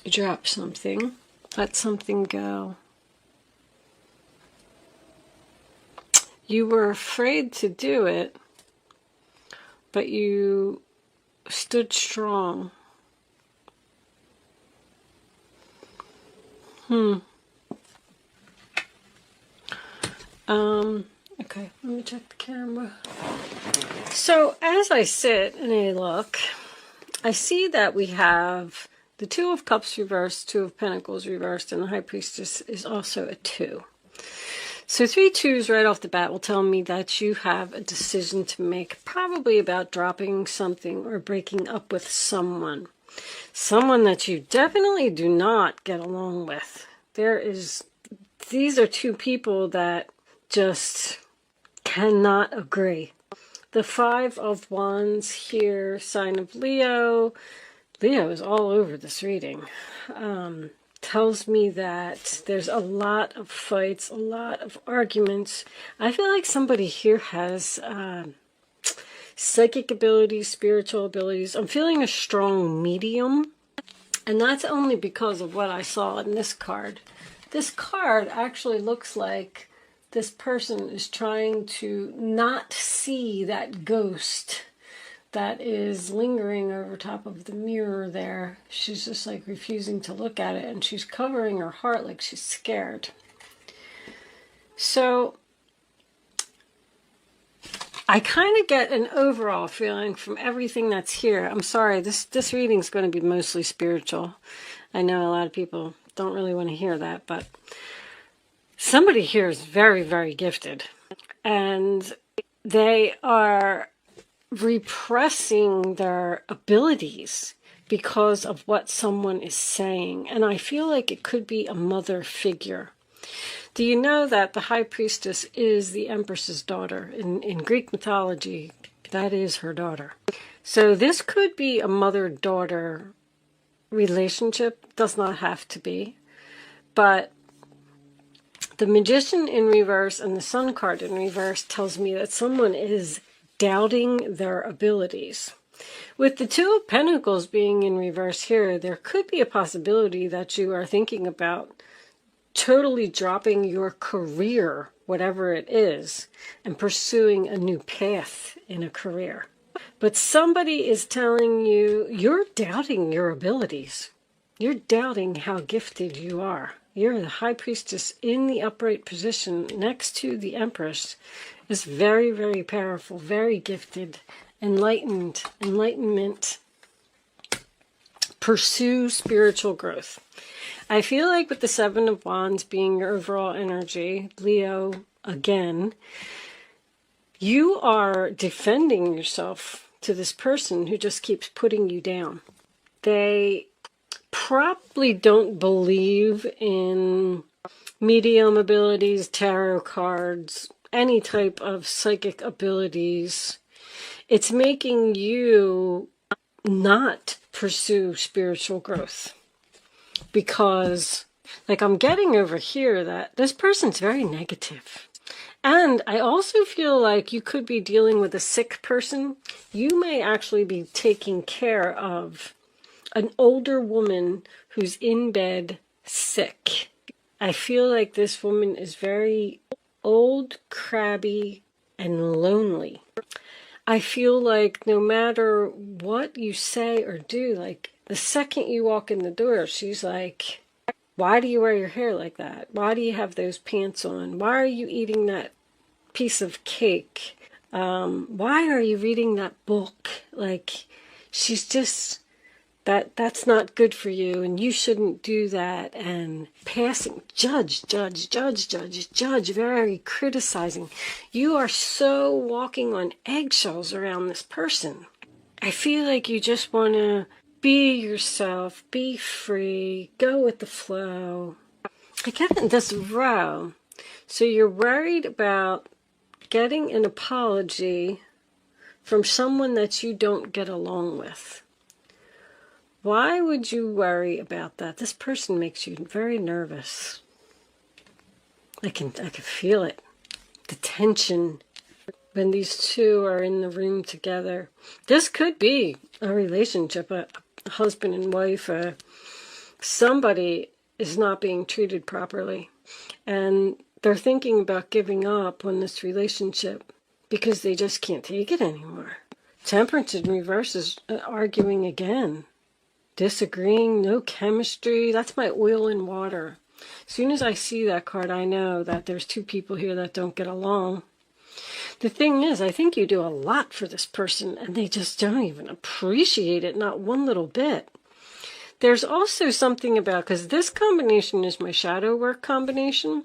drop something. Let something go. You were afraid to do it, but you stood strong. Okay, let me check the camera. So as I sit and I look, I see that we have the Two of Cups reversed, Two of Pentacles reversed, and the High Priestess is also a 2. So 3 2s right off the bat will tell me that you have a decision to make, probably about dropping something or breaking up with someone. Someone that you definitely do not get along with. These are 2 people that just cannot agree. The 5 of Wands here, sign of Leo. Leo is all over this reading. Tells me that there's a lot of fights, a lot of arguments. I feel like somebody here has psychic abilities, spiritual abilities. I'm feeling a strong medium, and that's only because of what I saw in this card. This card actually looks like this person is trying to not see that ghost that is lingering over top of the mirror there. She's just like refusing to look at it, and she's covering her heart like she's scared. So I kind of get an overall feeling from everything that's here. I'm sorry, this reading is going to be mostly spiritual. I know a lot of people don't really want to hear that, but somebody here is very, very gifted, and they are repressing their abilities because of what someone is saying. And I feel like it could be a mother figure. Do you know that the High Priestess is the Empress's daughter? In Greek mythology, that is her daughter. So this could be a mother-daughter relationship. Does not have to be. But the Magician in reverse and the Sun card in reverse tells me that someone is doubting their abilities. With the Two of Pentacles being in reverse here, there could be a possibility that you are thinking about totally dropping your career, whatever it is, and pursuing a new path in a career. But somebody is telling you, you're doubting your abilities. You're doubting how gifted you are. You're the High Priestess in the upright position next to the Empress. Is very, very powerful, very gifted, enlightenment. Pursue spiritual growth. I feel like with the 7 of Wands being your overall energy, Leo again, you are defending yourself to this person who just keeps putting you down. They probably don't believe in medium abilities, tarot cards, any type of psychic abilities. It's making you not pursue spiritual growth. Because, like, I'm getting over here that this person's very negative. And I also feel like you could be dealing with a sick person. You may actually be taking care of an older woman who's in bed sick. I feel like this woman is very old, crabby, and lonely. I feel like no matter what you say or do, like the second you walk in the door, she's like, why do you wear your hair like that? Why do you have those pants on? Why are you eating that piece of cake? Why are you reading that book? Like, she's just, that's not good for you, and you shouldn't do that. And passing, judge, very criticizing. You are so walking on eggshells around this person. I feel like you just want to be yourself, be free, go with the flow. I get in this row. So you're worried about getting an apology from someone that you don't get along with. Why would you worry about that? This person makes you very nervous. I can feel it. The tension when these two are in the room together. This could be a relationship, a husband and wife, Somebody is not being treated properly, and they're thinking about giving up on this relationship because they just can't take it anymore. Temperance in reverse is arguing again, disagreeing, no chemistry. That's my oil and water. As soon as I see that card, I know that there's two people here that don't get along. The thing is, I think you do a lot for this person, and they just don't even appreciate it, not one little bit. There's also something about, because this combination is my shadow work combination,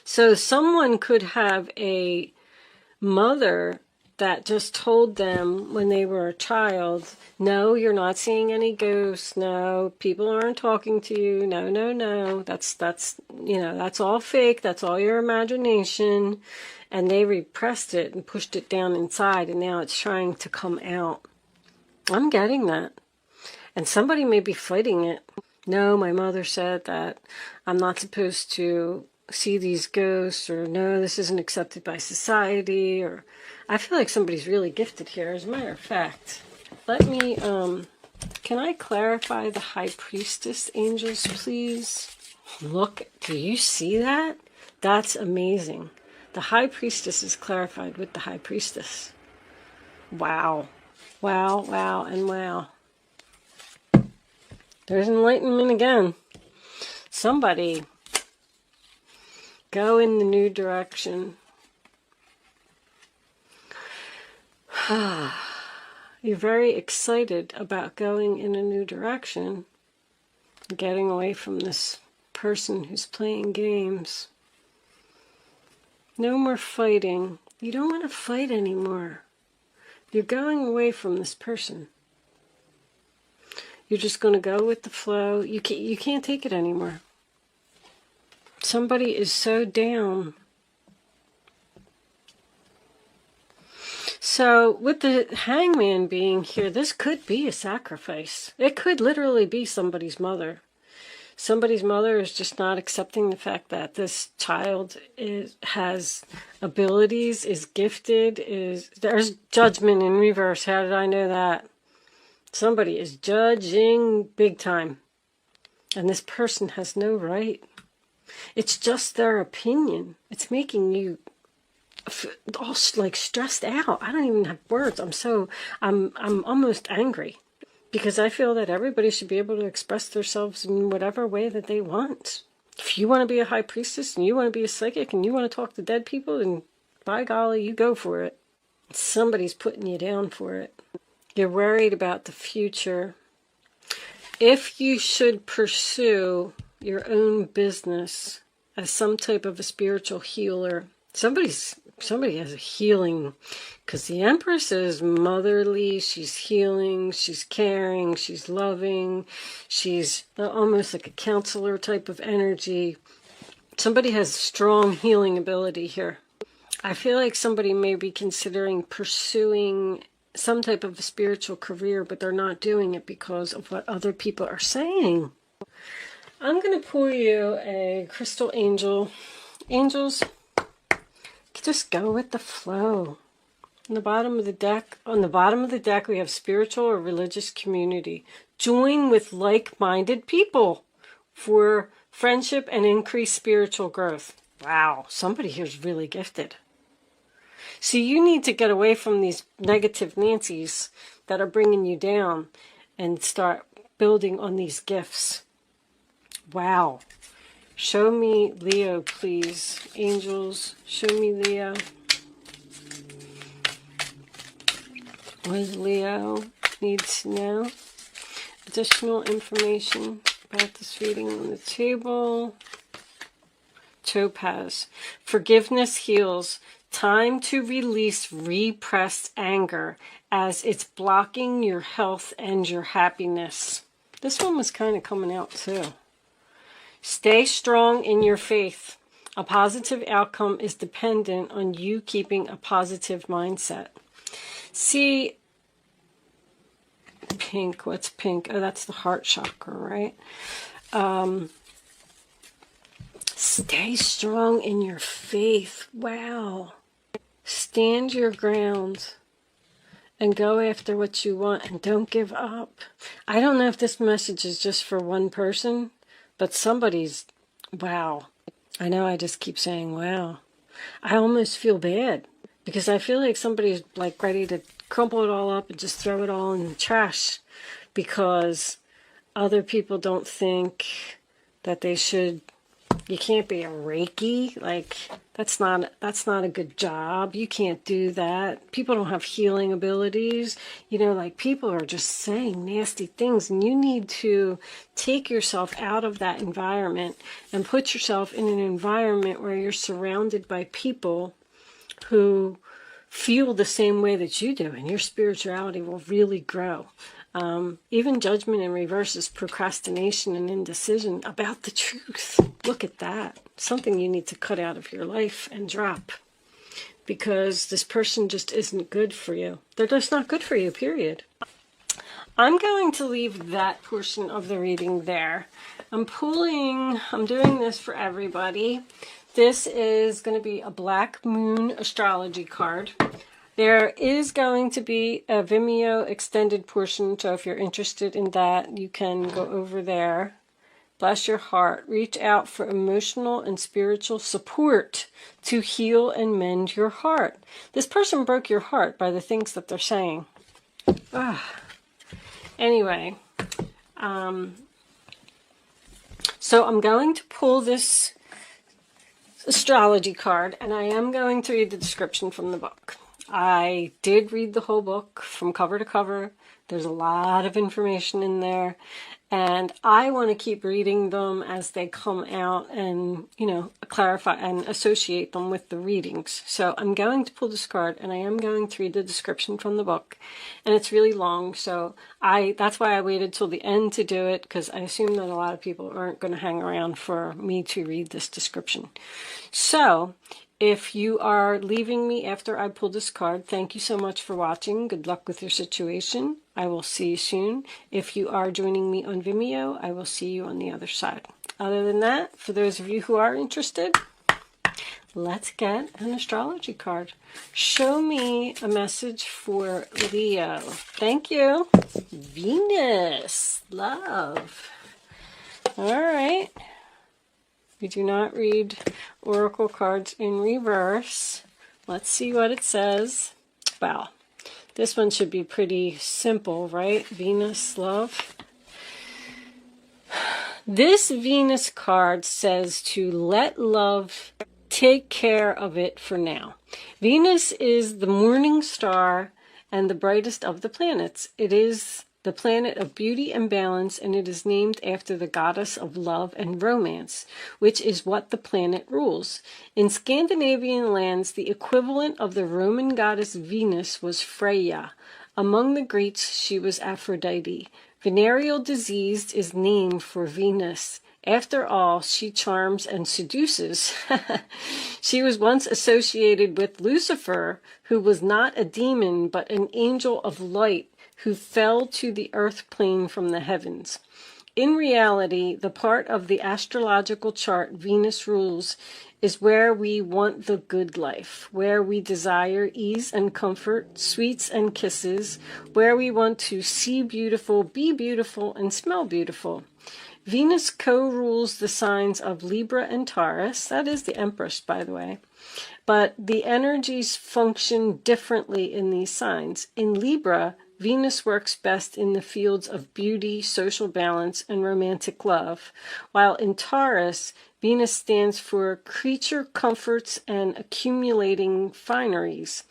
so someone could have a mother that just told them when they were a child, no, you're not seeing any ghosts, no, people aren't talking to you, no, no, no, that's all fake, that's all your imagination, and they repressed it and pushed it down inside, and now it's trying to come out. I'm getting that. And somebody may be fighting it. No, my mother said that I'm not supposed to see these ghosts, or no, this isn't accepted by society, or I feel like somebody's really gifted here. As a matter of fact, let me, can I clarify the High Priestess, angels, please? Look, do you see that? That's amazing. The High Priestess is clarified with the High Priestess. Wow. Wow, wow, and wow. There's enlightenment again. Somebody go in the new direction. You're very excited about going in a new direction, getting away from this person who's playing games. No more fighting. You don't want to fight anymore. You're going away from this person. You're just going to go with the flow. You can't take it anymore. Somebody is so down. So with the Hangman being here, this could be a sacrifice. It could literally be somebody's mother. Somebody's mother is just not accepting the fact that this child has abilities, is gifted, there's judgment in reverse. How did I know that? Somebody is judging big time. And this person has no right. It's just their opinion. It's making you all like stressed out. I don't even have words. I'm almost angry. Because I feel that everybody should be able to express themselves in whatever way that they want. If you want to be a high priestess and you want to be a psychic and you want to talk to dead people, then by golly, you go for it. Somebody's putting you down for it. You're worried about the future. If you should pursue your own business as some type of a spiritual healer, somebody has a healing, because the Empress is motherly, she's healing, she's caring, she's loving, she's almost like a counselor type of energy. Somebody has strong healing ability here. I feel like somebody may be considering pursuing some type of a spiritual career, but they're not doing it because of what other people are saying. I'm going to pull you a crystal angel. Angels, just go with the flow. On the bottom of the deck, we have spiritual or religious community. Join with like-minded people for friendship and increased spiritual growth. Wow, somebody here's really gifted. So you need to get away from these negative Nancys that are bringing you down and start building on these gifts. Wow. Show me Leo, please. Angels, show me Leo. What does Leo need to know? Additional information about this reading on the table. Topaz. Forgiveness heals. Time to release repressed anger as it's blocking your health and your happiness. This one was kind of coming out too. Stay strong in your faith. A positive outcome is dependent on you keeping a positive mindset. See, pink, what's pink? Oh, that's the heart chakra, right? Stay strong in your faith. Wow. Stand your ground and go after what you want and don't give up. I don't know if this message is just for one person, but somebody's, wow. I know I just keep saying, wow. I almost feel bad because I feel like somebody's like ready to crumple it all up and just throw it all in the trash because other people don't think that they should. You can't be a Reiki. Like, that's not a good job. You can't do that. People don't have healing abilities. You know, like, people are just saying nasty things, and you need to take yourself out of that environment and put yourself in an environment where you're surrounded by people who feel the same way that you do, and your spirituality will really grow. Even judgment in reverse is procrastination and indecision about the truth. Look at that. Something you need to cut out of your life and drop. Because this person just isn't good for you. They're just not good for you, period. I'm going to leave that portion of the reading there. I'm doing this for everybody. This is going to be a Black Moon astrology card. There is going to be a Vimeo extended portion, so if you're interested in that, you can go over there. Bless your heart. Reach out for emotional and spiritual support to heal and mend your heart. This person broke your heart by the things that they're saying. Anyway, so I'm going to pull this astrology card, and I am going to read the description from the book. I did read the whole book from cover to cover. There's a lot of information in there, and I want to keep reading them as they come out and, you know, clarify and associate them with the readings. So I'm going to pull this card, and I am going to read the description from the book, and it's really long, so that's why I waited till the end to do it, because I assume that a lot of people aren't going to hang around for me to read this description. So if you are leaving me after I pull this card, thank you so much for watching. Good luck with your situation. I will see you soon. If you are joining me on Vimeo, I will see you on the other side. Other than that, for those of you who are interested, let's get an astrology card. Show me a message for Leo. Thank you. Venus. Love. All right. We do not read oracle cards in reverse. Let's see what it says. Wow. This one should be pretty simple, right? Venus, love. This Venus card says to let love take care of it for now. Venus is the morning star and the brightest of the planets. It is the planet of beauty and balance, and it is named after the goddess of love and romance, which is what the planet rules. In Scandinavian lands, the equivalent of the Roman goddess Venus was Freya. Among the Greeks, she was Aphrodite. Venereal disease is named for Venus. After all, she charms and seduces. She was once associated with Lucifer, who was not a demon but an angel of light, who fell to the earth plane from the heavens. In reality, the part of the astrological chart Venus rules is where we want the good life, where we desire ease and comfort, sweets and kisses, where we want to see beautiful, be beautiful, and smell beautiful. Venus co-rules the signs of Libra and Taurus. That is the Empress, by the way. But the energies function differently in these signs. In Libra, Venus works best in the fields of beauty, social balance, and romantic love, while in Taurus, Venus stands for creature comforts and accumulating fineries.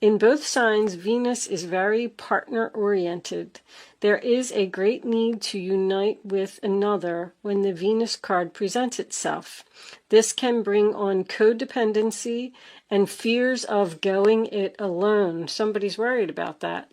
In both signs, Venus is very partner-oriented. There is a great need to unite with another when the Venus card presents itself. This can bring on codependency and fears of going it alone. Somebody's worried about that.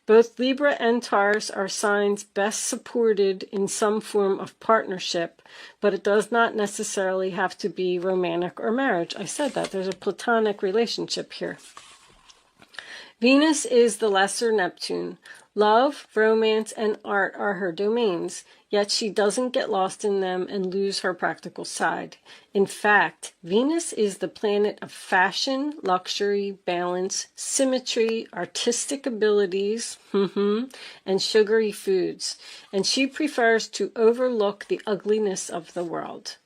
Both Libra and Taurus are signs best supported in some form of partnership, but it does not necessarily have to be romantic or marriage. I said that. There's a platonic relationship here. Venus is the lesser Neptune. Love, romance, and art are her domains. yet she doesn't get lost in them and lose her practical side. In fact, Venus is the planet of fashion, luxury, balance, symmetry, artistic abilities, and sugary foods, and she prefers to overlook the ugliness of the world.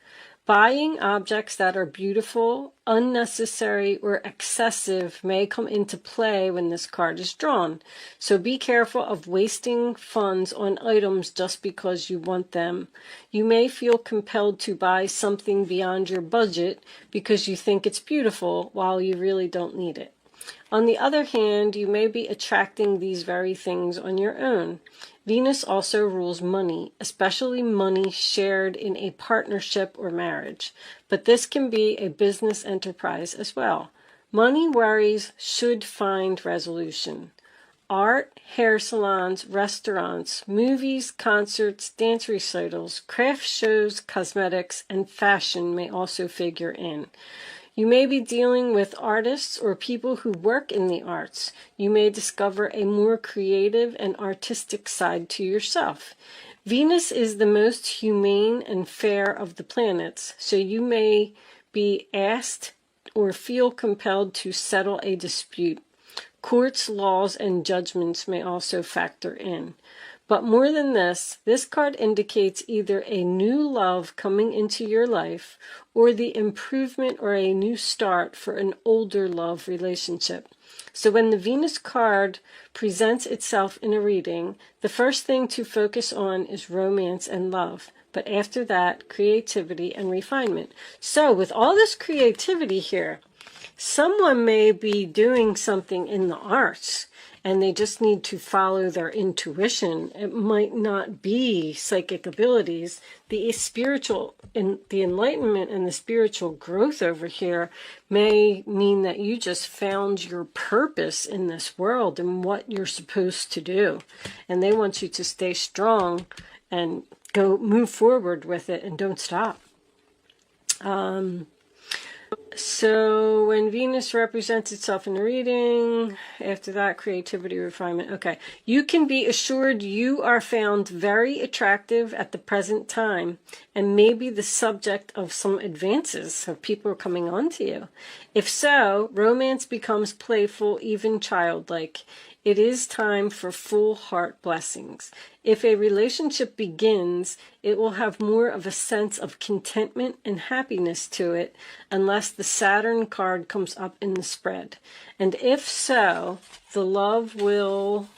Buying objects that are beautiful, unnecessary, or excessive may come into play when this card is drawn. So be careful of wasting funds on items just because you want them. You may feel compelled to buy something beyond your budget because you think it's beautiful while you really don't need it. On the other hand, you may be attracting these very things on your own. Venus also rules money, especially money shared in a partnership or marriage, but this can be a business enterprise as well. Money worries should find resolution. Art, hair salons, restaurants, movies, concerts, dance recitals, craft shows, cosmetics, and fashion may also figure in. You may be dealing with artists or people who work in the arts. You may discover a more creative and artistic side to yourself. Venus is the most humane and fair of the planets, so you may be asked or feel compelled to settle a dispute. Courts, laws, and judgments may also factor in. But more than this card indicates either a new love coming into your life or the improvement or a new start for an older love relationship. So when the Venus card presents itself in a reading, the first thing to focus on is romance and love. But after that, creativity and refinement. So with all this creativity here, someone may be doing something in the arts and they just need to follow their intuition. It might not be psychic abilities. The spiritual, the enlightenment and the spiritual growth over here may mean that you just found your purpose in this world and what you're supposed to do. And they want you to stay strong and move forward with it and don't stop. So when Venus represents itself in the reading, after that, creativity, refinement. Okay. You can be assured you are found very attractive at the present time and may be the subject of some advances, so people are coming on to you. If so, romance becomes playful, even childlike. It is time for full heart blessings. If a relationship begins, it will have more of a sense of contentment and happiness to it, unless the Saturn card comes up in the spread. And if so, the love will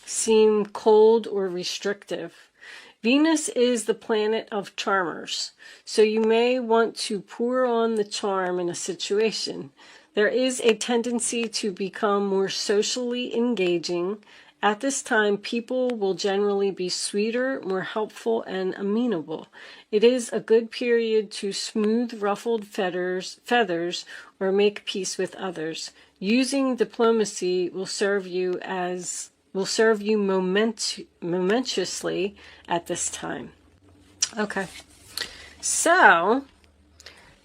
seem cold or restrictive. Venus is the planet of charmers, so you may want to pour on the charm in a situation. There is a tendency to become more socially engaging. At this time, people will generally be sweeter, more helpful, and amenable. It is a good period to smooth ruffled feathers or make peace with others. Using diplomacy will serve you momentously at this time. Okay, so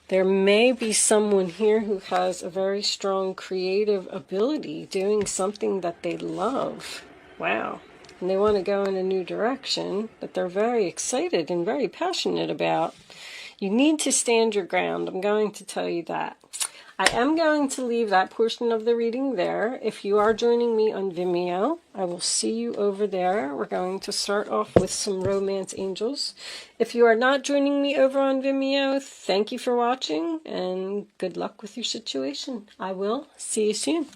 there may be someone here who has a very strong creative ability doing something that they love. Wow. And they want to go in a new direction that they're very excited and very passionate about. You need to stand your ground. I'm going to tell you that. I am going to leave that portion of the reading there. If you are joining me on Vimeo, I will see you over there. We're going to start off with some romance angels. If you are not joining me over on Vimeo, thank you for watching and good luck with your situation. I will see you soon.